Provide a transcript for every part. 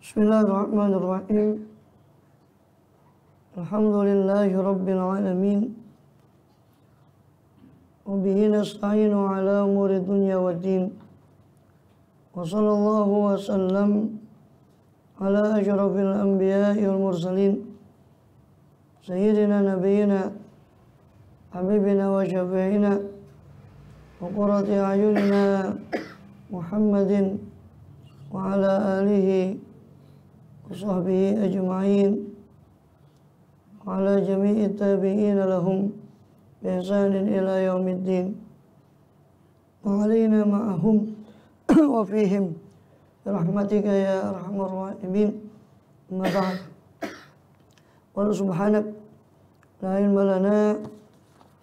Bismillahirrahmanirrahim. Alhamdulillahi Rabbil alamin. Wa bihi nasta'inu ala umuri dunya wa din. Wa sallallahu wa sallam ala asyrafil anbiya'i wal mursalin. Sayyidina nabiyina habibina wa syafi'ina wa qurrati a'yunina Muhammadin wa ala alihi wa sahbihi ajma'in wa ala jami'i tabi'ina lahum bi ihsanin ila yaumiddin wa alaina ma'ahum wa fihim birahmatika ya arhamar rahimin. Amma ba'd. Wa subhanak la ilma lana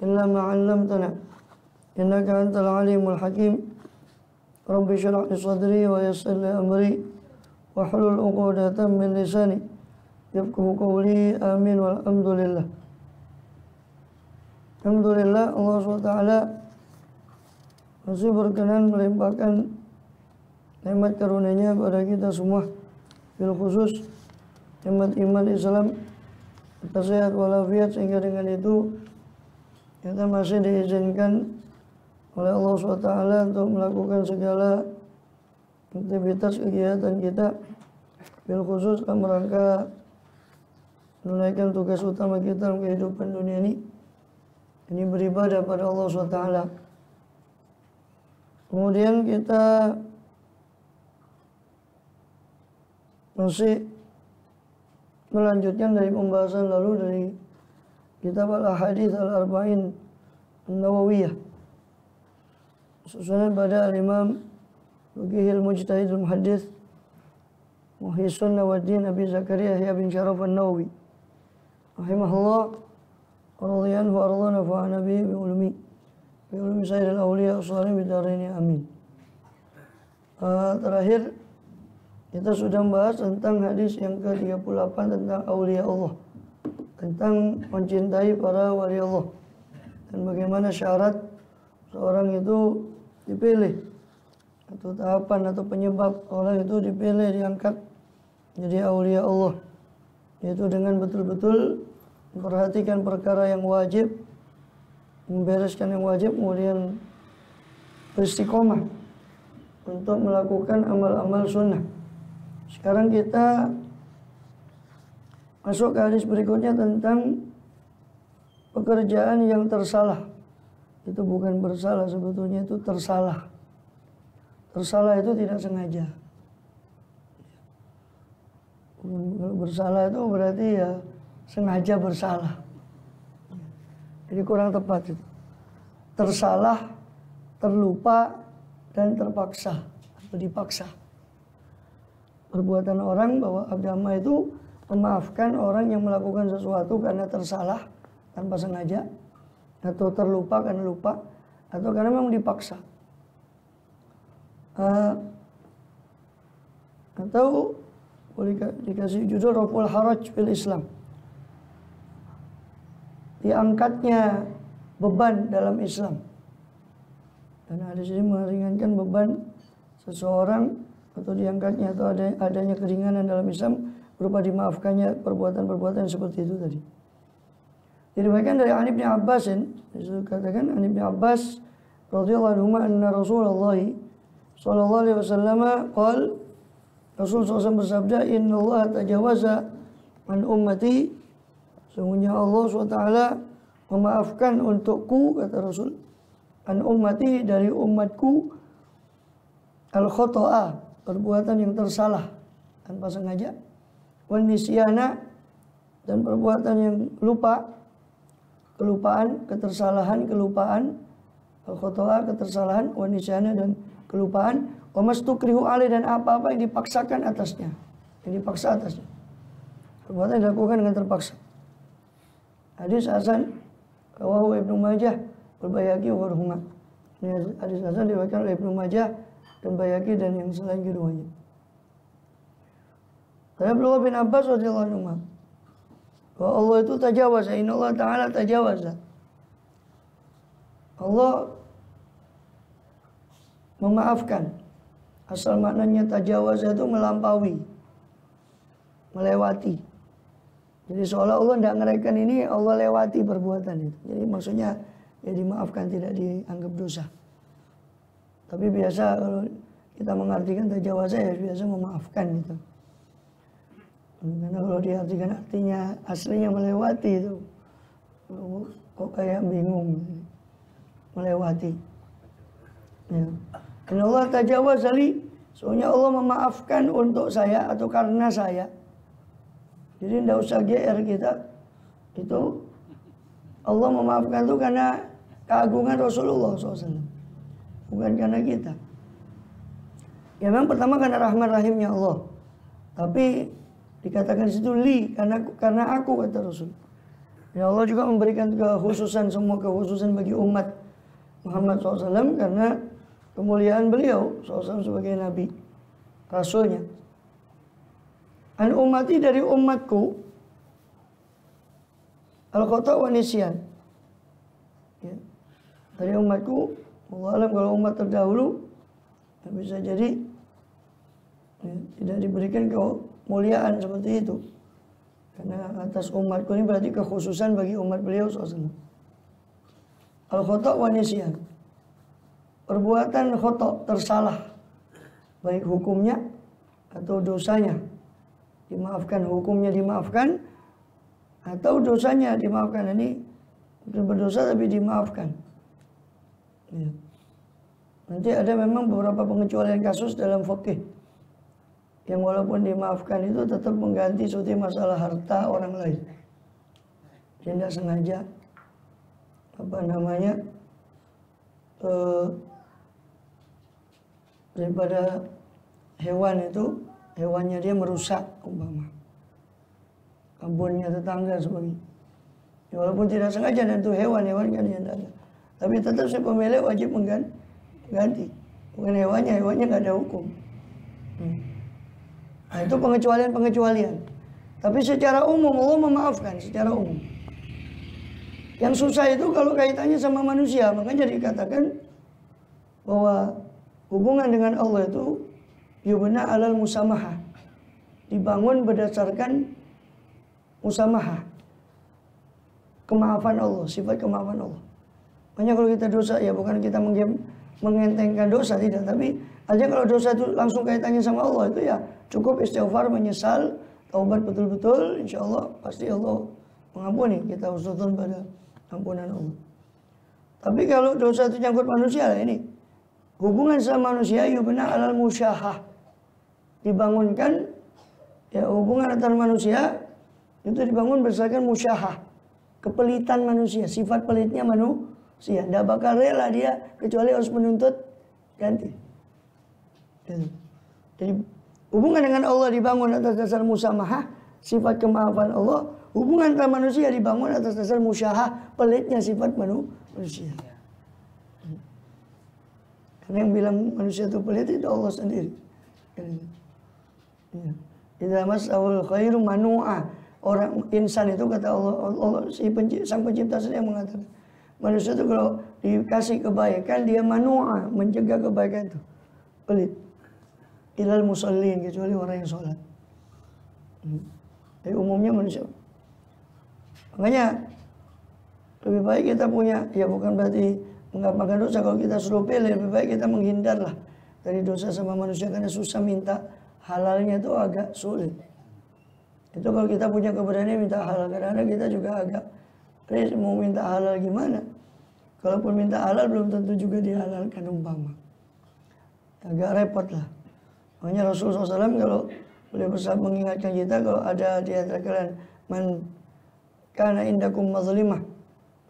illa ma 'allamtana innaka antal alimul hakim. Rabbi shrah li sadri wa yassir li amri wahlul 'uqdatam min lisani yafqahu qawli. Amin walhamdulillah. Alhamdulillah, Allah SWT masih berkenan melimpahkan nikmat karunia-Nya pada kita semua, bil khusus nikmat iman Islam, kita sehat walafiat, sehingga dengan itu kita masih diizinkan oleh Allah SWT untuk melakukan segala aktivitas kegiatan kita, bil khusus dalam rangka menunaikan tugas utama kita dalam kehidupan dunia ini beribadah pada Allah SWT. Kemudian kita masih melanjutkan dari pembahasan lalu dari kitab Al-Ahadits Al-Arba'in An-Nawawiyah, susunan pada Al-Imam Faqihil Mujtahid Al-Muhaddits Muhyi Sunnah wa Din Abi Zakaria Yahya bin Syaraf An-Nawawi rahimahullah wa radhiyanhu wa radhana fa nabi bi ulumi sayyidil awliya ushalihin bidaraini amin. Terakhir kita sudah membahas tentang hadis yang ke-38 tentang aulia Allah, tentang mencintai para wali Allah, dan bagaimana syarat seorang itu dipilih, atau tahapan atau penyebab orang itu dipilih, diangkat jadi aulia Allah, yaitu dengan betul-betul memperhatikan perkara yang wajib, membereskan yang wajib, kemudian beristiqomah untuk melakukan amal-amal sunnah. Sekarang kita masuk ke hadis berikutnya tentang pekerjaan yang tersalah. Itu bukan bersalah, sebetulnya itu tersalah. Tersalah itu tidak sengaja. Kalau bersalah itu berarti ya sengaja bersalah. Jadi kurang tepat itu. Tersalah, terlupa, dan terpaksa atau dipaksa. Perbuatan orang bahwa agama itu memaafkan orang yang melakukan sesuatu karena tersalah tanpa sengaja, atau terlupa karena lupa, atau karena memang dipaksa, atau boleh dikasih judul Raful Haraj fil Islam, diangkatnya beban dalam Islam. Dan hadis ini meringankan beban seseorang, atau diangkatnya atau adanya keringanan dalam Islam berupa dimaafkannya perbuatan-perbuatan seperti itu tadi. Diriwayatkan dari An Ibnu Abbas, dikatakan An Ibnu Abbas radhiyallahu anhu anna Rasulullah sallallahu alaihi wasallam qala, Rasul SAW bersabda, innallaha tajawaza an ummati, sungguhnya Allah SWT memaafkan untukku, kata Rasul, an ummati, dari umatku, al-khoto'a, perbuatan yang tersalah tanpa sengaja, wan nisyana, dan perbuatan yang lupa, kelupaan, ketersalahan, kelupaan, al-khoto'a, ketersalahan, wan nisyana, dan kelupaan, wa mastukrihu alaih, dan apa-apa yang dipaksakan atasnya, yang dipaksa atasnya, perbuatan yang dilakukan dengan terpaksa. Hadis hasan rawahu Ibnu Majah wal Baihaqi wa ghairuhuma. Ini hadis hasan diriwayatkan oleh Ibnu Majah dan Baihaqi dan yang selain keduanya. Dari Abdullah bin Abbas radhiyallahu anhu bahwa Allah itu tajawaza, innallaha ta'ala tajawaza. Allah memaafkan. Asal maknanya tajawaza itu melampaui. melewati. Jadi seolah Allah tidak ngereken ini, Allah lewati perbuatan itu. Jadi maksudnya ya dimaafkan, tidak dianggap dosa. Tapi biasa kalau kita mengartikan tajawazah ya biasa memaafkan gitu. Karena kalau diartikan artinya aslinya melewati itu, kok kayak bingung. Melewati. Ya. Karena Allah tajawaz ali, soalnya Allah memaafkan untuk saya atau karena saya. Jadi tidak usah GR kita. Itu Allah memaafkan itu karena keagungan Rasulullah SAW. Bukan karena kita. Ya memang pertama karena rahmat rahimnya Allah. Tapi dikatakan di situ li, karena aku, kata Rasul. Ya Allah juga memberikan kekhususan, semua kekhususan bagi umat Muhammad SAW karena kemuliaan beliau SAW sebagai Nabi, Rasulnya. An ummati, dari umatku, al-khata' wa nisyan. Ya. Dari umatku, Allah alam kalau umat terdahulu ya bisa jadi ya, tidak diberikan kemuliaan seperti itu. Karena atas umatku ini berarti kekhususan bagi umat beliau SAW. Al-khata' wa nisyan. Perbuatan khata', tersalah, baik hukumnya atau dosanya dimaafkan, hukumnya dimaafkan atau dosanya dimaafkan. Ini bukan berdosa tapi dimaafkan. Ya. Nanti ada memang beberapa pengecualian kasus dalam fikih yang walaupun dimaafkan itu tetap mengganti suatu masalah harta orang lain. Tidak sengaja daripada hewan itu, hewannya dia merusak umpama kebunnya tetangga sebagainya. Ya, walaupun tidak sengaja dan itu hewan kan yang ada. Tapi tetap si pemilik wajib mengganti. Bukan hewannya nggak ada hukum. Nah, itu pengecualian. Tapi secara umum Allah memaafkan secara umum. Yang susah itu kalau kaitannya sama manusia, makanya dikatakan bahwa hubungan dengan Allah itu yubna alal musamahah, dibangun berdasarkan musamahah, kemaafan Allah, sifat kemaafan Allah. Makanya kalau kita dosa ya bukan kita mengentengkan dosa, tidak, tapi aja kalau dosa itu langsung kaitannya sama Allah itu ya cukup istighfar, menyesal, taubat betul-betul, insya Allah pasti Allah mengampuni. Kita husnuzon pada ampunan Allah. Tapi kalau dosa itu nyangkut manusia lah, ini hubungan sama manusia yubna alal musyahah, dibangunkan ya hubungan antar manusia itu dibangun berdasarkan musyahah, kepelitan manusia, sifat pelitnya manusia. Tidak bakal rela dia kecuali harus menuntut ganti. Jadi hubungan dengan Allah dibangun atas dasar musamahah, sifat kemaafan Allah. Hubungan antara manusia dibangun atas dasar musyahah, pelitnya sifat manusia. Karena yang bilang manusia itu pelit itu Allah sendiri. Idza mas'ahul khairu manu'a. Orang insan itu kata Allah sang pencipta sendiri yang mengatakan manusia itu kalau dikasih kebaikan dia manu'a, mencegah kebaikan itu. Pelit. Ilal musallin, kecuali orang yang sholat. Jadi umumnya manusia. Makanya lebih baik kita punya, ya bukan berarti mengapakan dosa. Kalau kita suruh pilih, lebih baik kita menghindarlah dari dosa sama manusia karena susah, minta halalnya itu agak sulit. Itu kalau kita punya keberanian minta halal, kadang-kadang kita juga agak mau minta halal gimana. Kalaupun minta halal belum tentu juga dihalalkan umpama. Agak repot lah. Makanya Rasulullah SAW kalau beliau bersabda mengingatkan kita kalau ada di antara kalian man kana indakum mazlimah.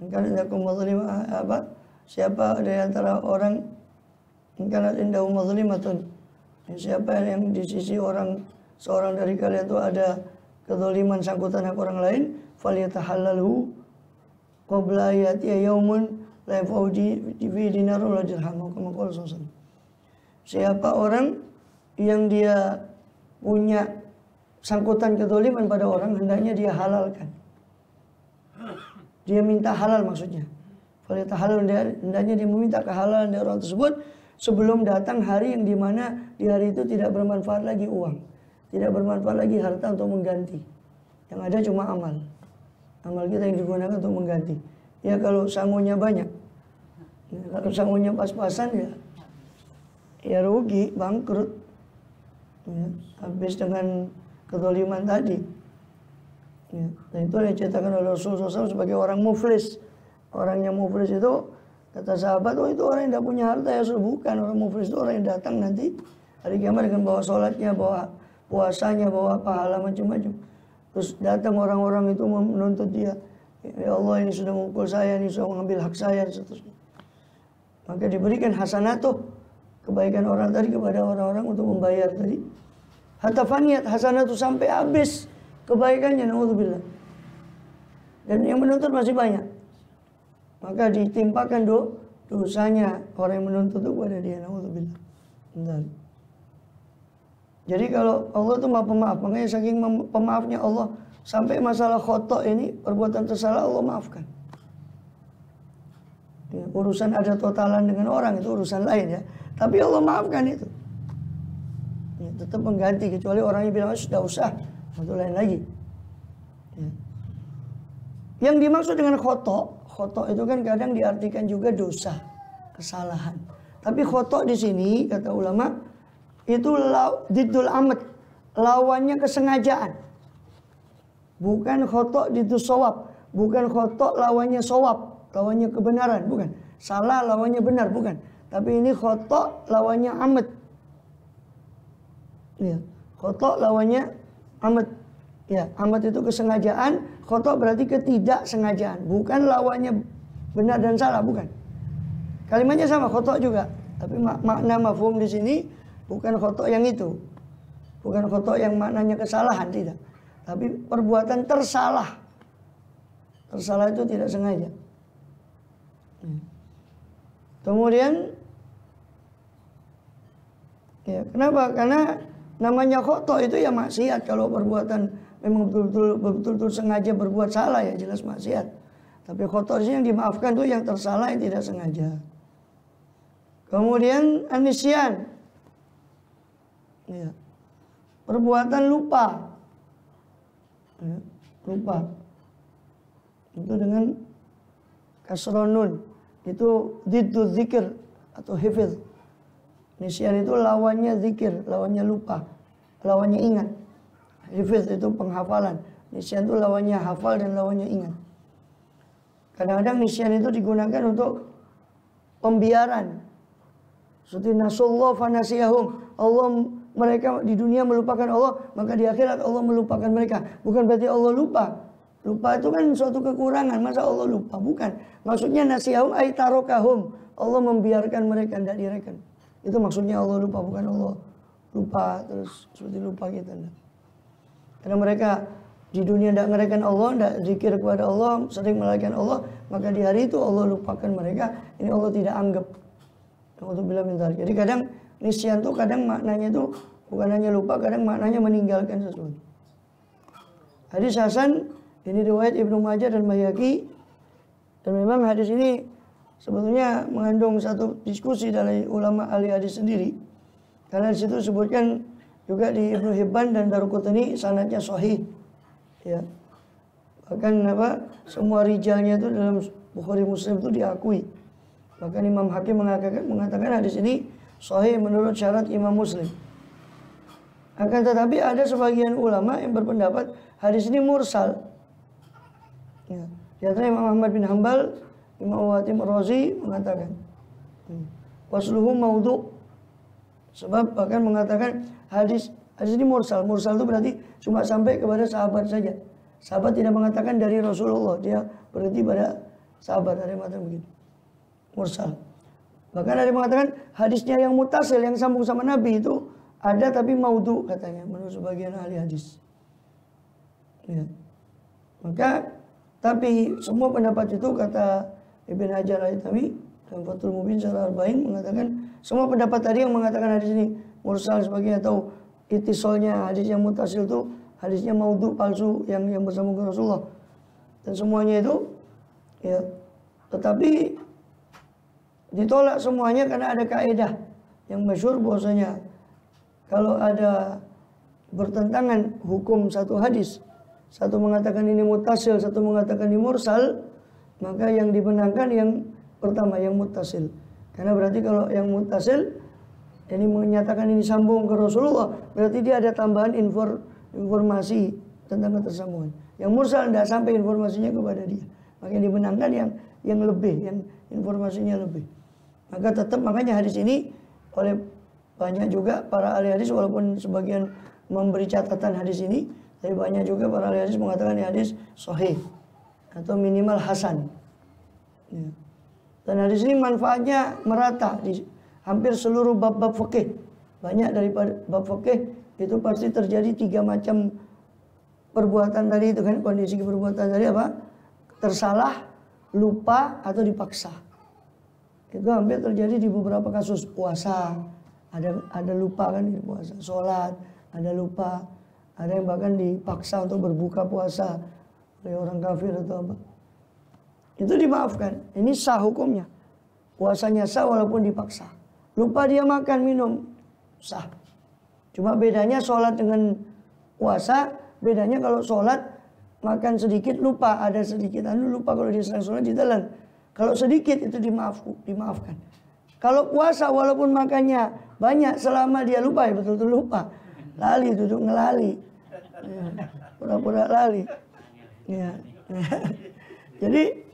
Kana indakum mazlimah apa? Siapa di antara orang kana indakum mazlimatun. Siapa yang di sisi seorang dari kalian itu ada kezaliman sangkutan hak orang lain, falyatahallalhu qabla ya'tiya yaumun la yanfa'u fihi dinarun wala dirham, kama qala sallallahu. Siapa orang yang dia punya sangkutan kezaliman pada orang, hendaknya dia halalkan. Dia minta halal maksudnya. Falyatahalal, hendaknya dia meminta kehalalan dari orang tersebut sebelum datang hari yang dimana di hari itu tidak bermanfaat lagi uang. tidak bermanfaat lagi harta untuk mengganti. Yang ada cuma amal. Amal kita yang digunakan untuk mengganti. Ya kalau sangunya banyak, ya, kalau sangunya pas-pasan ya rugi, bangkrut. Ya, habis dengan kezaliman tadi. Ya, dan itu yang diceritakan oleh Rasulullah SAW sebagai orang muflis. Orang yang muflis itu, kata sahabat, oh itu orang yang tidak punya harta. Ya bukan, orang muflis itu orang yang datang nanti hari kiamat dengan bawa sholatnya, bawa puasanya, bawa pahala macam-macam. Terus datang orang-orang itu menuntut dia, ya Allah ini sudah memukul saya, ini sudah mengambil hak saya, dan seterusnya. Maka diberikan hasanatuh, kebaikan orang tadi kepada orang-orang untuk membayar tadi. Hatta faniyat hasanatuh, sampai habis kebaikannya, naudzubillah. Dan yang menuntut masih banyak. Maka ditimpakan dosanya orang yang menuntut itu kepada dia, naudzubillah. Bentar. Jadi kalau Allah itu maha pemaaf, makanya saking pemaafnya Allah, sampai masalah khotok ini, perbuatan tersalah Allah maafkan. Ya, urusan ada totalan dengan orang itu urusan lain ya, tapi Allah maafkan itu. Ya, tetap mengganti, kecuali orangnya bilang sudah usah, itu lain lagi. Ya. Yang dimaksud dengan khotok itu kan kadang diartikan juga dosa, kesalahan. Tapi khotok di sini kata ulama itu didul amat, lawannya kesengajaan. Bukan khotok didul sawab, bukan khotok lawannya sawab, lawannya kebenaran, bukan. Salah lawannya benar, bukan. Tapi ini khotok lawannya amat. Ya, khotok lawannya amat. Ya, amat itu kesengajaan, khotok berarti ketidaksengajaan, bukan lawannya benar dan salah, bukan. Kalimatnya sama, khotok juga, tapi makna mafhum di sini bukan khotok yang itu. Bukan khotok yang maknanya kesalahan, tidak. Tapi perbuatan tersalah. Tersalah itu tidak sengaja. Kemudian ya, kenapa? Karena namanya khotok itu ya maksiat. Kalau perbuatan memang betul-betul sengaja berbuat salah ya jelas maksiat. Tapi khotok yang dimaafkan itu yang tersalah, yang tidak sengaja. Kemudian anisyan. Ya. Perbuatan lupa. Ya, lupa. Itu dengan kasronun. Itu diddu zikir atau hifz. Nisyan itu lawannya zikir, lawannya lupa, lawannya ingat. Hifz itu penghafalan. Nisyan itu lawannya hafal dan lawannya ingat. Kadang-kadang nisyan itu digunakan untuk pembiaran. Seperti nasullah fanasiyahum. Allah, mereka di dunia melupakan Allah, maka di akhirat Allah melupakan mereka. Bukan berarti Allah lupa. Lupa itu kan suatu kekurangan. Masa Allah lupa? Bukan. Maksudnya nasiyahum ay tarokahum. Allah membiarkan mereka, tidak direken. Itu maksudnya Allah lupa, bukan Allah lupa terus seperti lupa kita. Karena mereka di dunia tidak ngereken Allah, tidak zikir kepada Allah, sering melalaikan Allah, maka di hari itu Allah lupakan mereka. Ini Allah tidak anggap. Untuk bilang minta. Jadi kadang nisyan itu kadang maknanya itu bukan hanya lupa, kadang maknanya meninggalkan sesuatu. Hadis hasan ini riwayat Ibnu Majah dan Baihaqi, dan memang hadis ini sebetulnya mengandung satu diskusi dari ulama ahli hadis sendiri. Karena di situ disebutkan juga di Ibnu Hibban dan Daruqutni sanadnya sahih. Ya. Bahkan semua rijalnya itu dalam Bukhari Muslim itu diakui. Bahkan Imam Hakim mengatakan hadis ini sahih menurut syarat Imam Muslim. Akan tetapi ada sebagian ulama yang berpendapat hadis ini mursal. Ya. Di antara Imam Ahmad bin Hanbal, Imam Hatim Razi mengatakan wasluhu maudhu. Sebab bahkan mengatakan hadis ini mursal. Mursal itu berarti cuma sampai kepada sahabat saja. Sahabat tidak mengatakan dari Rasulullah, dia berhenti pada sahabat, ada yang mengatakan begitu. Mursal. Bahkan ada yang mengatakan hadisnya yang mutasil, yang sambung sama Nabi itu ada tapi maudhu katanya menurut sebagian ahli hadis. Ya. Maka tapi semua pendapat itu kata Ibn Hajar al-Haytami dan Fathul Mubin secara Arba'in mengatakan semua pendapat tadi yang mengatakan hadis ini mursal sebagai atau itisolnya hadis yang mutasil itu hadisnya maudhu palsu yang bersambung ke Rasulullah. Dan semuanya itu ya tetapi ditolak semuanya karena ada kaidah yang masyhur bahwasanya kalau ada bertentangan hukum satu hadis, satu mengatakan ini muttasil, satu mengatakan ini mursal, maka yang dibenarkan yang pertama, yang muttasil. Karena berarti kalau yang muttasil ini menyatakan ini sambung ke Rasulullah, berarti dia ada tambahan informasi tentang ketersambungan. Yang mursal tidak sampai informasinya kepada dia, maka yang dibenarkan yang lebih, yang informasinya lebih. Maka tetap, makanya hadis ini oleh banyak juga para ahli hadis, walaupun sebagian memberi catatan hadis ini, tapi banyak juga para ahli hadis mengatakan ini hadis sahih atau minimal hasan. Ya. Dan hadis ini manfaatnya merata di hampir seluruh bab-bab fikih. Banyak daripada bab fikih itu pasti terjadi 3 macam perbuatan tadi itu kan, kondisi perbuatan tadi apa? Tersalah, lupa, atau dipaksa. Itu hampir terjadi di beberapa kasus. Puasa, ada lupa kan di puasa. Sholat, ada lupa. Ada yang bahkan dipaksa untuk berbuka puasa oleh orang kafir atau apa. Itu dimaafkan. Ini sah hukumnya. Puasanya sah walaupun dipaksa. Lupa dia makan, minum, sah. Cuma bedanya sholat dengan puasa, bedanya kalau sholat makan sedikit lupa, ada sedikit lupa kalau dia sedang sholat ditelan. Kalau sedikit itu dimaafkan. Kalau puasa walaupun makannya banyak, selama dia lupa, ya betul-betul lupa. Lali, duduk ngelali. Ya, pura-pura lali. Ya. Jadi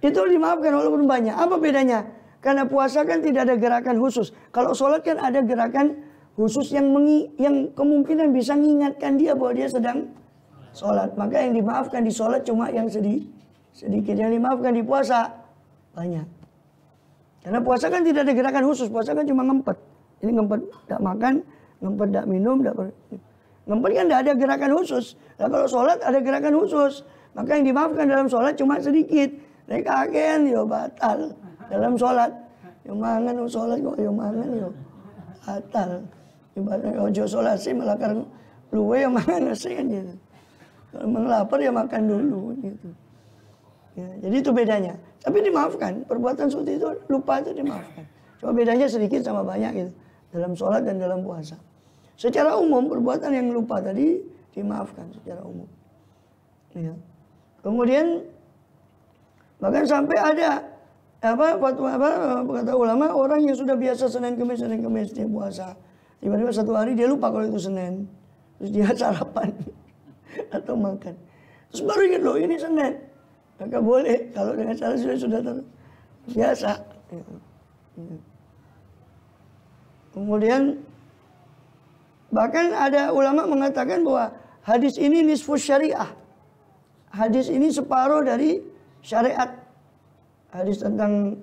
itu dimaafkan walaupun banyak. Apa bedanya? Karena puasa kan tidak ada gerakan khusus. Kalau sholat kan ada gerakan khusus yang kemungkinan bisa mengingatkan dia bahwa dia sedang sholat. Maka yang dimaafkan di sholat cuma yang sedikit. Yang dimaafkan di puasa banyak. Karena puasa kan tidak ada gerakan khusus. Puasa kan cuma ngempet. Ini ngempet tidak makan, ngempet tidak minum, ngempet kan tidak ada gerakan khusus. Nah, kalau sholat ada gerakan khusus. Maka yang dimaafkan dalam sholat cuma sedikit. Mereka agen yo batal dalam sholat. Yang mangan sholat kok yang mangan yo batal. Ibaratnya ojo sholat sih malah karena luwe yang mangan sih kan gitu. Kalau memang lapar ya makan dulu gitu. Ya, jadi itu bedanya. Tapi dimaafkan. Perbuatan seperti itu, lupa itu dimaafkan. Cuma bedanya sedikit sama banyak gitu. Dalam sholat dan dalam puasa. Secara umum perbuatan yang lupa tadi dimaafkan secara umum. Ya. Kemudian bahkan sampai ada kata ulama, orang yang sudah biasa Senin Kemis dia puasa, tiba-tiba satu hari dia lupa kalau itu Senin, terus dia sarapan atau makan, terus baru ingat loh ini Senin, maka boleh kalau dengan cara sudah biasa. Kemudian bahkan ada ulama mengatakan bahwa hadis ini nisfus syariah. Hadis ini separuh dari syariat. Hadis tentang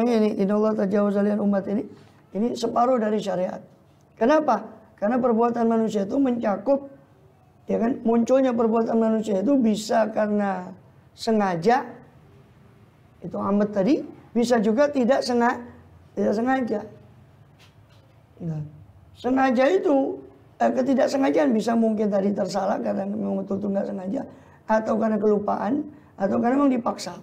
ini innallaha tajawaza lian umat ini separuh dari syariat. Kenapa? Karena perbuatan manusia itu mencakup, ya kan, munculnya perbuatan manusia itu bisa karena sengaja, itu amat tadi, bisa juga tidak sengaja. Nah, sengaja itu ketidaksengajaan bisa mungkin tadi tersalah karena memang betul-betul nggak sengaja, atau karena kelupaan, atau karena memang dipaksa.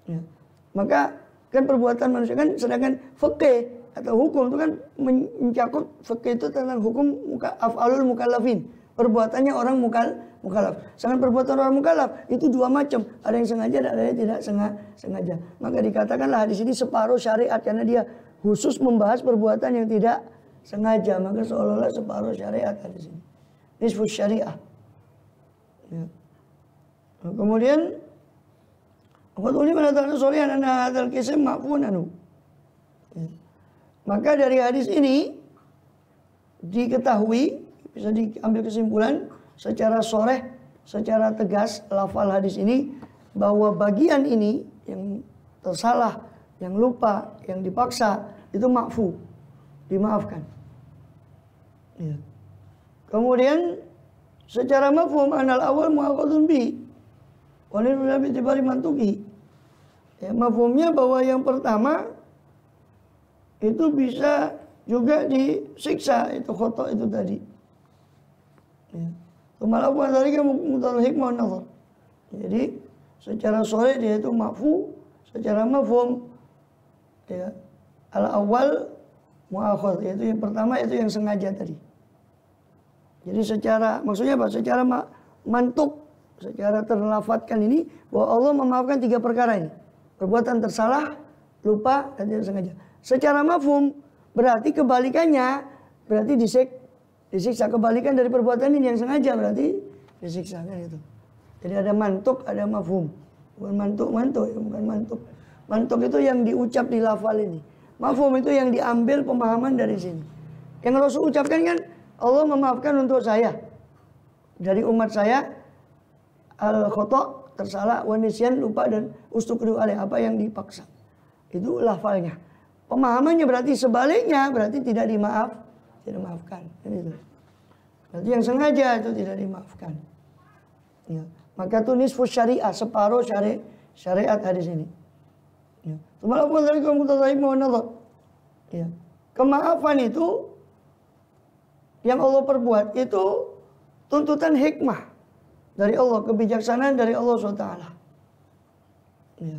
Ya. Maka kan perbuatan manusia kan, sedangkan fikih atau hukum itu kan mencakup, fikih itu tentang hukum af'alul mukallafin, perbuatannya orang mukallaf. Sedangkan perbuatan orang mukallaf itu 2 macam, ada yang sengaja dan ada yang tidak sengaja. Maka dikatakanlah hadis ini separuh syariat karena dia khusus membahas perbuatan yang tidak sengaja, maka seolah-olah separuh syariat hadis ini. Nisfus syariah. Ya. Nah, kemudian Qaduli menatakan solihan anna hadzal qism ma'fun anhu. Maka dari hadis ini diketahui, bisa diambil kesimpulan secara sharih, secara tegas lafal hadis ini bahwa bagian ini yang tersalah, yang lupa, yang dipaksa itu ma'fu, dimaafkan. Ya. Kemudian secara mafhum anal awal mu'akhadun bi walil ulama tibari mantuki. Ya, mafhumnya bahwa yang pertama itu bisa juga disiksa, itu khoto itu tadi. Ya. Kemalakuan tadi kan mutal hikmah nazar. Jadi secara sore dia itu ma'fu, secara mafhum ya al awal mu'akhadh, yaitu yang pertama itu yang sengaja tadi. Jadi maksudnya apa? Secara mantuk, secara terlafatkan ini bahwa Allah memaafkan 3 perkara ini. Perbuatan tersalah, lupa, dan tidak sengaja. Secara mafhum berarti kebalikannya, berarti disiksa. Kebalikan dari perbuatan ini yang sengaja berarti disiksa, kan itu. Jadi ada mantuk, ada mafhum. Bukan mantuk, ya, bukan mantuk. Mantuk itu yang diucap di lafal ini. Mafhum itu yang diambil pemahaman dari sini. Yang Rasul ucapkan kan, Allah memaafkan untuk saya. Dari umat saya, al-khoto, tersalah, wanisyan, lupa, dan ustukriu alaih, apa yang dipaksa. Itu lafalnya. Pemahamannya berarti sebaliknya, berarti tidak dimaafkan. Itu. Berarti yang sengaja itu tidak dimaafkan. Ya. Maka itu nisfus syariah, separuh syariat hadis ini. Ya. Ya. Kemaafan itu yang Allah perbuat itu tuntutan hikmah dari Allah, kebijaksanaan dari Allah SWT. Ya.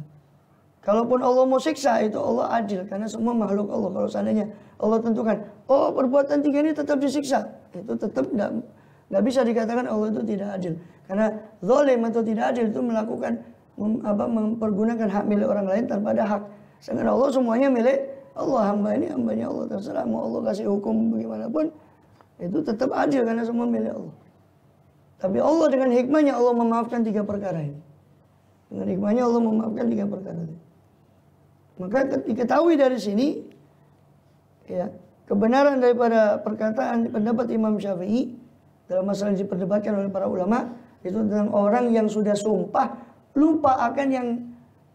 Kalaupun Allah mau siksa, itu Allah adil, karena semua makhluk Allah. Kalau seandainya Allah tentukan, oh perbuatan 3 ini tetap disiksa, itu tetap nggak bisa dikatakan Allah itu tidak adil. Karena zalim atau tidak adil itu melakukan mempergunakan hak milik orang lain tanpa ada hak. Sedangkan Allah semuanya milik Allah, hamba ini hambanya Allah, terserah mau Allah kasih hukum bagaimanapun, itu tetap adil karena semua milik Allah. Tapi Allah dengan hikmahnya Allah memaafkan 3 perkara ini. Dengan hikmahnya Allah memaafkan 3 perkara ini. Maka diketahui dari sini, ya, kebenaran daripada perkataan pendapat Imam Syafi'i dalam masalah yang diperdebatkan oleh para ulama itu tentang orang yang sudah sumpah lupa akan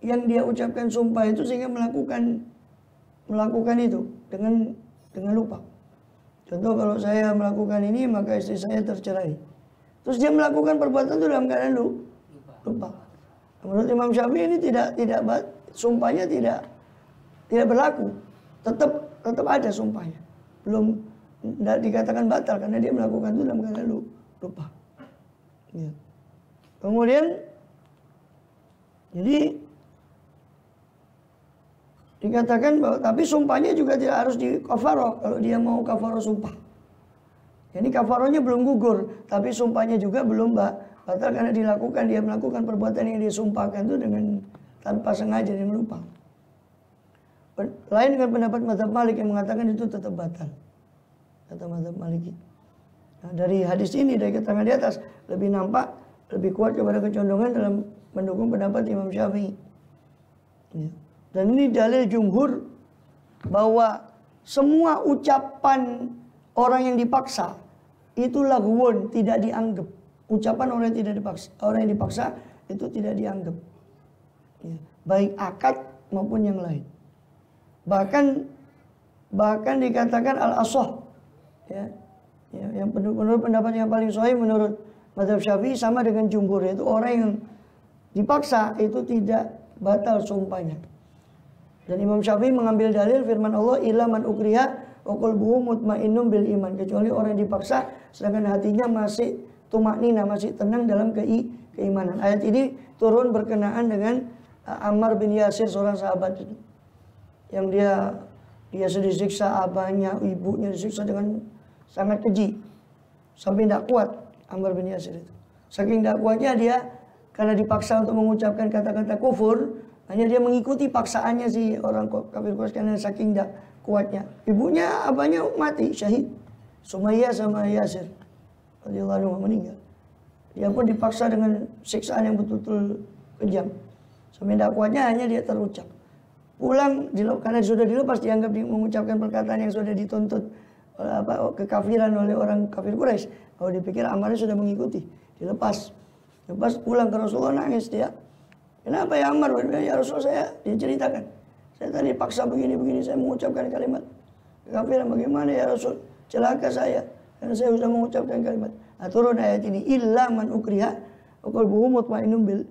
yang dia ucapkan sumpah itu sehingga melakukan itu dengan lupa. Contoh, kalau saya melakukan ini maka istri saya tercerai. Terus dia melakukan perbuatan itu dalam keadaan lupa. Menurut Imam Syafi'i ini tidak sumpahnya tidak berlaku. Tetap ada sumpahnya. Belum tidak dikatakan batal karena dia melakukan itu dalam keadaan lupa. Ya. Kemudian jadi dikatakan bahwa tapi sumpahnya juga tidak harus di kafaroh kalau dia mau kafaroh sumpah. Jadi kafarohnya belum gugur, tapi sumpahnya juga belum batal karena dia melakukan perbuatan yang disumpahkan itu dengan tanpa sengaja dan lupa. Lain dengan pendapat mazhab Malik yang mengatakan itu tetap batal. Kata mazhab Maliki. Nah, dari hadis ini, dari keterangan di atas, lebih kuat kepada kecondongan dalam mendukung pendapat Imam Syafi'i. Ya. Dan ini dalil jumhur bahwa semua ucapan orang yang dipaksa itu laghwun, tidak dianggap. Ucapan orang yang dipaksa itu tidak dianggap. Ya. Baik akad maupun yang lain. Bahkan dikatakan al-ashah, ya, yang menurut pendapat yang paling sahih menurut mazhab Syafi'i sama dengan jumhur, yaitu orang yang dipaksa itu tidak batal sumpahnya. Dan Imam Syafi'i mengambil dalil firman Allah, illa man ukriha wa qalbuhu mutmainnun bil iman, kecuali orang yang dipaksa sedangkan hatinya masih tumaknina, masih tenang dalam keimanan. Ayat ini turun berkenaan dengan Ammar bin Yasir, seorang sahabat itu, yang dia sudah disiksa abahnya, ibunya disiksa dengan sangat keji sampai tidak kuat. Ammar bin Yasir itu saking tidak kuatnya dia, karena dipaksa untuk mengucapkan kata-kata kufur, hanya dia mengikuti paksaannya si orang kafir Quraisy karena saking tidak kuatnya. Ibunya, abahnya mati syahid, Sumayyah sama Yasir radhiyallahu anhu meninggal. Dia pun dipaksa dengan siksaan yang betul-betul kejam. Sampai tidak kuatnya hanya dia terucap. Pulang karena sudah dilepas, dianggap mengucapkan perkataan yang sudah dituntut kekafiran oleh orang kafir Quraisy. Kalau dipikir Ammar sudah mengikuti, dilepas pulang ke Rasulullah, nangis dia. Kenapa ya Ammar? Ya Rasulullah, dia ceritakan, saya tadi paksa begini, saya mengucapkan kalimat kekafiran, bagaimana ya Rasul? Celaka saya karena saya sudah mengucapkan kalimat. Turun ayat ini, illa man ukriha wa qalbuhu mutmainnun bil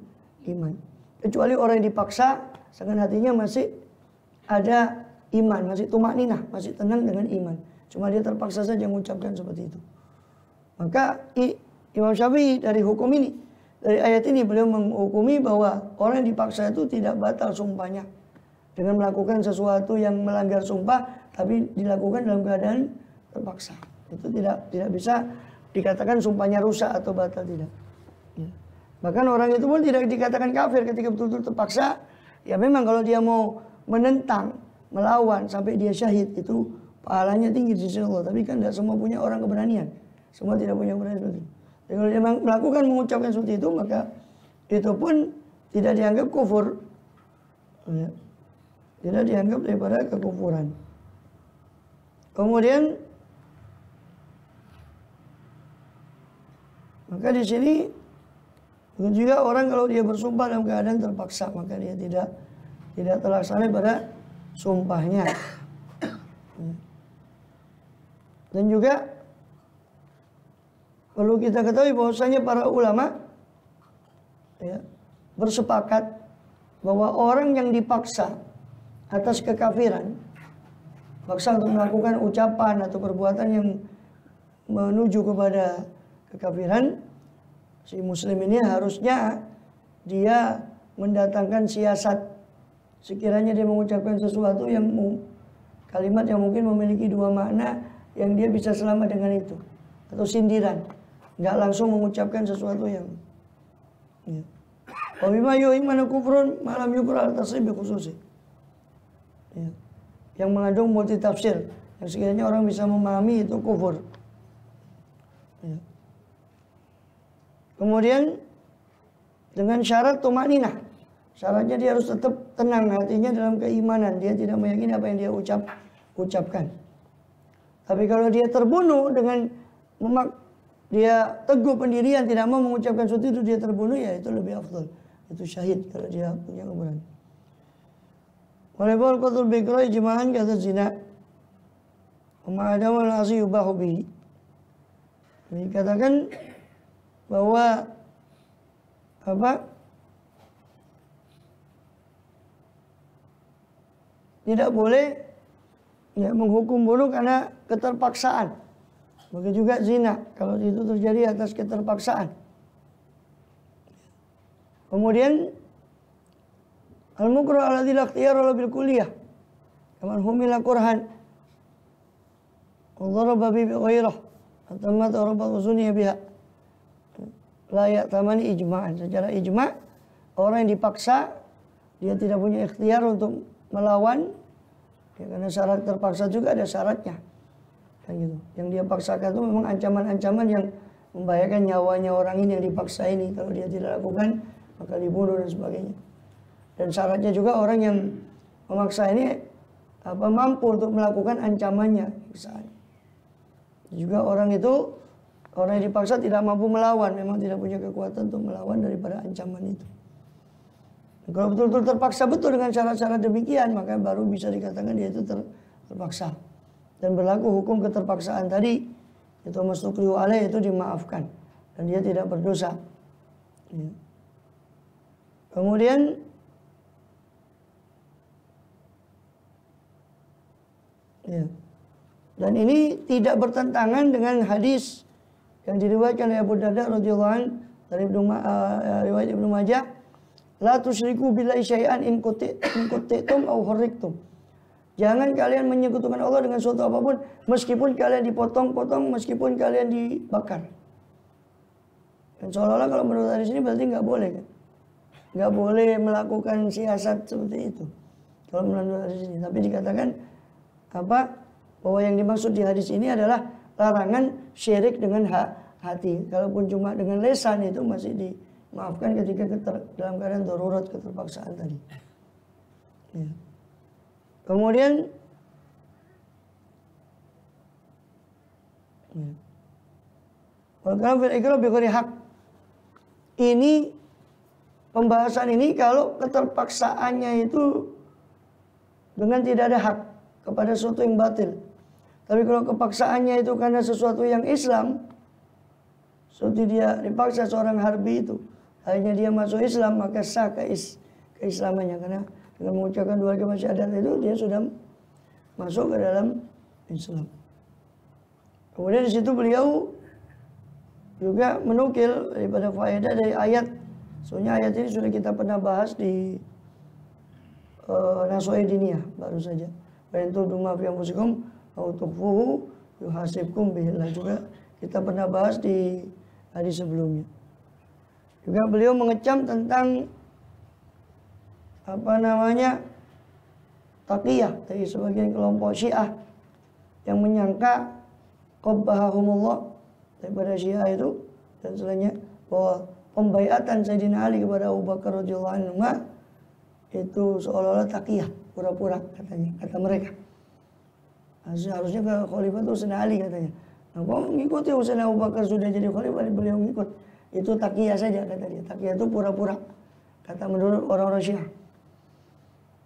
iman, kecuali orang yang dipaksa sedangkan hatinya masih ada iman, masih tumakninah, masih tenang dengan iman. Cuma dia terpaksa saja mengucapkan seperti itu. Maka Imam Syafi'i dari hukum ini, dari ayat ini, beliau menghukumi bahwa orang yang dipaksa itu tidak batal sumpahnya dengan melakukan sesuatu yang melanggar sumpah, tapi dilakukan dalam keadaan terpaksa. Itu tidak bisa dikatakan sumpahnya rusak atau batal, tidak. Ya. Bahkan orang itu pun tidak dikatakan kafir ketika betul-betul terpaksa. Ya memang kalau dia mau menentang, melawan sampai dia syahid, itu pahalanya tinggi di sisi Allah. Tapi kan tidak semua punya orang keberanian. Semua tidak punya keberanian seperti itu. Jadi kalau dia melakukan, mengucapkan seperti itu, maka itu pun tidak dianggap kufur. Ya. Tidak dianggap daripada kekufuran. Kemudian maka di sini juga orang kalau dia bersumpah dalam keadaan terpaksa, maka dia tidak terlaksana pada sumpahnya. Dan juga perlu kita ketahui bahwasanya para ulama ya, bersepakat bahwa orang yang dipaksa atas kekafiran, paksa untuk melakukan ucapan atau perbuatan yang menuju kepada kekafiran, si muslim ini harusnya dia mendatangkan siasat. Sekiranya dia mengucapkan sesuatu yang kalimat yang mungkin memiliki dua makna, yang dia bisa selamat dengan itu, atau sindiran, nggak langsung mengucapkan sesuatu yang ya. Wa bima yu'minu kufrun malam yukra al-tasrif bi khususi. Ya. Yang mengandung multi tafsir, yang sekiranya orang bisa memahami itu kufur. Ya. Kemudian dengan syarat tumaninah, syaratnya dia harus tetap tenang hatinya dalam keimanan, dia tidak meyakini apa yang dia ucapkan. Tapi kalau dia terbunuh dengan dia teguh pendirian, tidak mau mengucapkan sesuatu itu, dia terbunuh, ya itu lebih afdal. Itu syahid kalau dia punya keberanian. Walaupun qatul bikra ijma'an kata zina. Wa adamu al-asi yubahu bihi. Dikatakan bahwa tidak boleh ya menghukum bunuh karena keterpaksaan. Begitu juga zina kalau itu terjadi atas keterpaksaan. Kemudian al-mukrah alladzi la ikhtiyara lahu bil kulliyah. Kaman humila kurhan. Wa daraba bi ghairah. Atamma daraba uzuniya biha. La ya'tamani ijma'an. Secara ijma' orang yang dipaksa dia tidak punya ikhtiar untuk melawan. Ya, karena syarat terpaksa juga ada syaratnya. Kan gitu. Yang dia paksakan itu memang ancaman-ancaman yang membahayakan nyawanya orang ini yang dipaksa ini. Kalau dia tidak lakukan, maka dibunuh dan sebagainya. Dan syaratnya juga orang yang memaksa ini mampu untuk melakukan ancamannya. Misalnya. Juga orang yang dipaksa tidak mampu melawan, memang tidak punya kekuatan untuk melawan daripada ancaman itu. Kalau betul-betul terpaksa betul dengan syarat-syarat demikian, maka baru bisa dikatakan dia itu terpaksa. Dan berlaku hukum keterpaksaan tadi, itu mastukrihu alaih, itu dimaafkan. Dan dia tidak berdosa. Ya. Kemudian ya. Dan ini tidak bertentangan dengan hadis yang diriwayatkan oleh Abu Darda radhiyallahu anhu dari riwayat Ibnu Majah, la tusyriku billahi syai'an in qutitum aw harriqtum. Jangan kalian menyekutukan Allah dengan suatu apapun, meskipun kalian dipotong-potong, meskipun kalian dibakar. Dan seolah-olah kalau menurut hadis ini berarti nggak boleh kan? Nggak boleh melakukan siasat seperti itu. Kalau menurut hadis ini, tapi dikatakan bahwa yang dimaksud di hadis ini adalah larangan syirik dengan hati. Kalaupun cuma dengan lisan itu masih dimaafkan ketika dalam keadaan darurat, keterpaksaan tadi. Ya. Kemudian ini pembahasan ini kalau keterpaksaannya itu dengan tidak ada hak kepada sesuatu yang batil. Tapi kalau kepaksaannya itu karena sesuatu yang Islam, seperti dia dipaksa seorang harbi itu, akhirnya dia masuk Islam, maka sah keislamannya. Karena dengan mengucapkan dua kalimat syahadat itu dia sudah masuk ke dalam Islam. Kemudian di situ beliau juga menukil daripada faedah dari ayat. Soalnya ayat ini sudah kita pernah bahas di Nasuhi Diniyah baru saja. Wa in tubdu ma fi anfusikum aw tukhfuhu yuhasibkum bihillah, juga kita pernah bahas di hari sebelumnya. Juga beliau mengecam tentang taqiyah dari sebagian kelompok Syiah yang menyangka qabbahahumullah daripada Syiah itu dan selainnya bahwa pembaiatan Sayyidina Ali kepada Abu Bakar radhiyallahu anhu itu seolah-olah taqiyah, pura-pura katanya, kata mereka. Harusnya ke khalifah itu Sayyidina Ali katanya. Nah, kok ngikuti Sayyidina Abu Bakar sudah jadi khalifah, beliau ngikut. Itu taqiyah saja kata dia. Taqiyah itu pura-pura. Kata menurut orang-orang Syiah.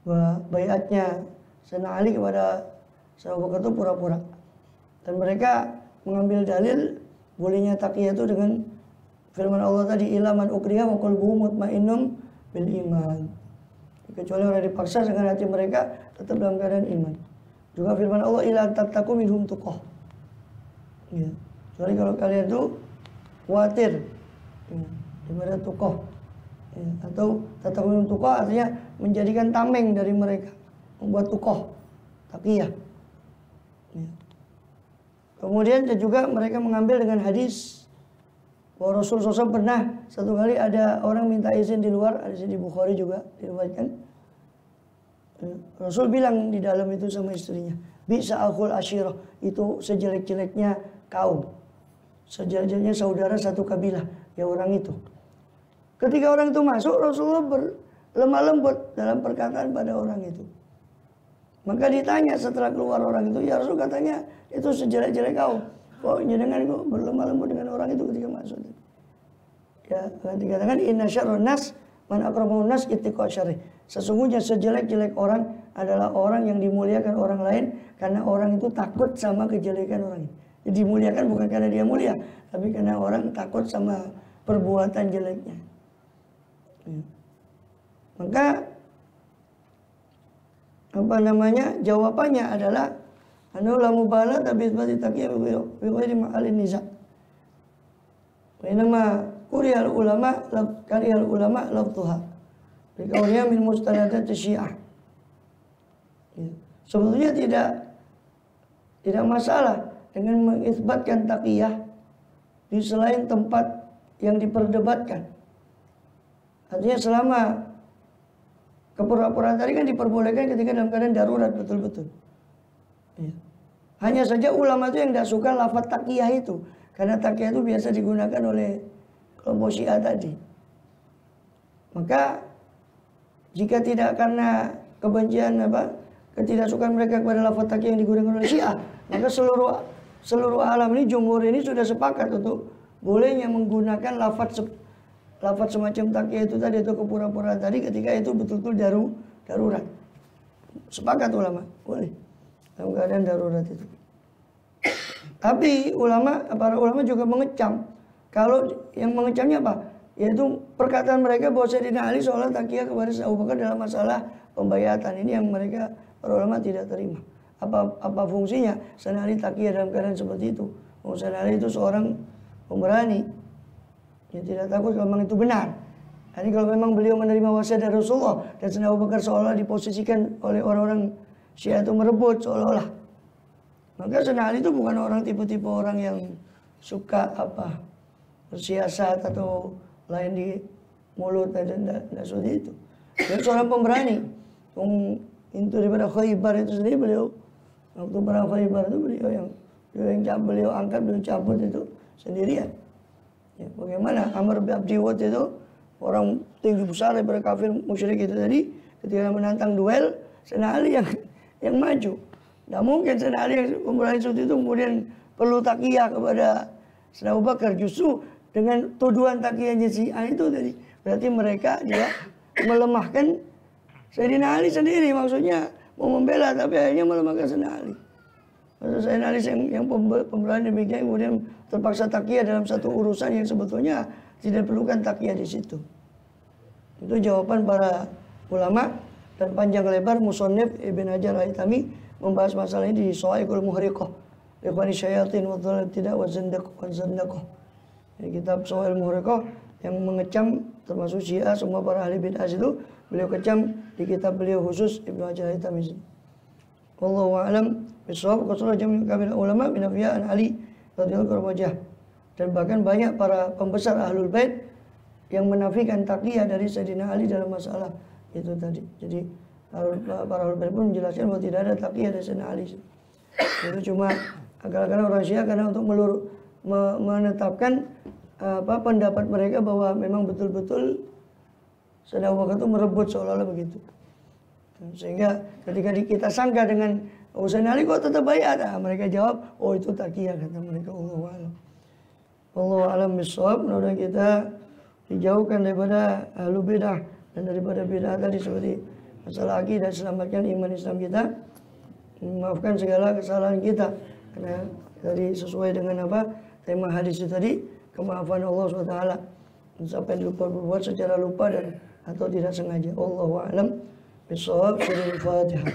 Bahwa baiatnya Sayyidina Ali kepada Sayyidina Abu Bakar itu pura-pura. Dan mereka mengambil dalil bolehnya taqiyah itu dengan firman Allah tadi, ilaman ukriha wa qalbuhum mutmainnun bil iman. Kecuali orang dipaksa dengan hati mereka tetap dalam keadaan iman. Juga firman Allah, ila tattaqu minhum tuqah. Ya. Kecuali kalau kalian itu khawatir daripada tuqah. Ya. Atau tattaqu minhum tuqah artinya menjadikan tameng dari mereka, membuat tuqah, taqiyah. Ya. Kemudian juga mereka mengambil dengan hadis bahwa Rasul SAW pernah satu kali ada orang minta izin di luar, ada di Bukhari juga diriwayatkan. Rasul bilang di dalam itu sama istrinya, bisa akhul asyirah, itu sejelek-jeleknya kaum, sejelek-jeleknya saudara satu kabilah, ya orang itu. Ketika orang itu masuk, Rasulullah berlemah lembut dalam perkataan pada orang itu. Maka ditanya setelah keluar orang itu, ya Rasul katanya itu sejelek-jelek kaum. Kok jenengan kok berlemah lembut dengan orang itu ketika masuk? Ya, dikatakan inna syarrun nas man akramun nas ittiqa syarri. Sesungguhnya sejelek-jelek orang adalah orang yang dimuliakan orang lain karena orang itu takut sama kejelekan orang ini. Jadi dimuliakan bukan karena dia mulia, tapi karena orang takut sama perbuatan jeleknya. Ya. Maka jawabannya adalah anu la mubala tapi seperti taqiyah bi ghairi ma'alin niza. Wa inama kuriyal ulama laftuha. Bikaunya min mustanadat Syiah. Ya. Sebetulnya tidak masalah dengan mengisbatkan taqiyah di selain tempat yang diperdebatkan. Artinya selama kepura-puraan tadi kan diperbolehkan ketika dalam keadaan darurat betul-betul. Ya. Hanya saja ulama itu yang tidak suka lafaz taqiyah itu, karena taqiyah itu biasa digunakan oleh kelompok Syiah tadi. Maka jika tidak karena kebencian ketidaksukaan mereka kepada lafaz taqiyah yang digunakan oleh Syiah, maka seluruh alam ini, jumhur ini sudah sepakat untuk bolehnya menggunakan lafaz semacam taqiyah itu tadi, atau kepura-puraan tadi ketika itu betul-betul darurat. Sepakat ulama, boleh dalam keadaan darurat itu. Tapi para ulama juga mengecam. Kalau yang mengecamnya apa? Yaitu perkataan mereka bahwa Sayyidina Ali seolah taqiyah kepada Abu Bakar dalam masalah pembayatan. Ini yang mereka para ulama tidak terima. Apa fungsinya Sayyidina Ali taqiyah dalam keadaan seperti itu? Sayyidina Ali itu seorang pemberani yang tidak takut kalau memang itu benar. Jadi kalau memang beliau menerima wasiat dari Rasulullah dan Sayyidina Abu Bakar seolah diposisikan oleh orang-orang Syiah itu merebut seolah-olah. Maka Sayyidina Ali itu bukan orang tipe-tipe orang yang suka bersiasat atau lain di mulut dan seperti itu. Dia seorang pemberani. Itu daripada Khaybar itu sendiri beliau waktu perang Khaybar itu beliau angkat, beliau cabut itu sendirian. Ya, bagaimana Amr bin Abdi Wad itu orang tinggi besar daripada kafir musyrik itu tadi, ketika menantang duel, Sayyidina Ali yang maju. Tidak mungkin Sayyidina Ali yang pemberani seperti itu kemudian perlu taqiyah kepada Sayyidina Abu Bakar. Justru dengan tuduhan taqiyahnya Syiah itu tadi, berarti mereka dia melemahkan Sayyidina Ali sendiri, maksudnya mau membela tapi akhirnya melemahkan Sayyidina Ali. Maksud Sayyidina Ali yang pemberani demikian kemudian terpaksa taqiyah dalam satu urusan yang sebetulnya tidak perlukan taqiyah di situ. Itu jawaban para ulama, dan panjang lebar Musannif Ibn Hajar Al-Haytami membahas masalah ini di Shawa'iqul Muhriqah, Ikhwani Syayatin wa Dhalal Tidak wa Zandaqah. Jadi kitab Shawa'iqul Muhriqah yang mengecam termasuk Syiah, semua para ahli bid'ah itu beliau kecam di kitab beliau khusus Ibn Hajar Al-Haytami. Wallahu a'lam bishawab. Qala jami'u kabir ulama min afiya an Ali radhiyallahu anhu. Dan bahkan banyak para pembesar Ahlul Bait yang menafikan taqiyah dari Sayyidina Ali dalam masalah itu tadi. Jadi para Ahlul Bait pun menjelaskan bahwa tidak ada taqiyah dari Sayyidina Ali. Itu cuma akal-akalan orang Syiah karena untuk menetapkan pendapat mereka bahwa memang betul-betul Sayyidina Abu Bakar itu merebut seolah-olah begitu. Sehingga ketika kita sangka dengan Sayyidina Ali kok tetap bayat, mereka jawab, oh itu taqiyah, kata mereka. Allahu a'lam. Wallahu a'lam bishawab. Mudah-mudahan kita dijauhkan daripada ahlu bidah dan daripada bidah tadi seperti masalah akidah, selamatkan iman Islam kita, memaafkan segala kesalahan kita karena tadi sesuai dengan apa tema hadis itu tadi, kemaafan Allah SWT sampai lupa berbuat secara lupa dan atau tidak sengaja. Wallahu a'lam bishawab. Al-Fatihah.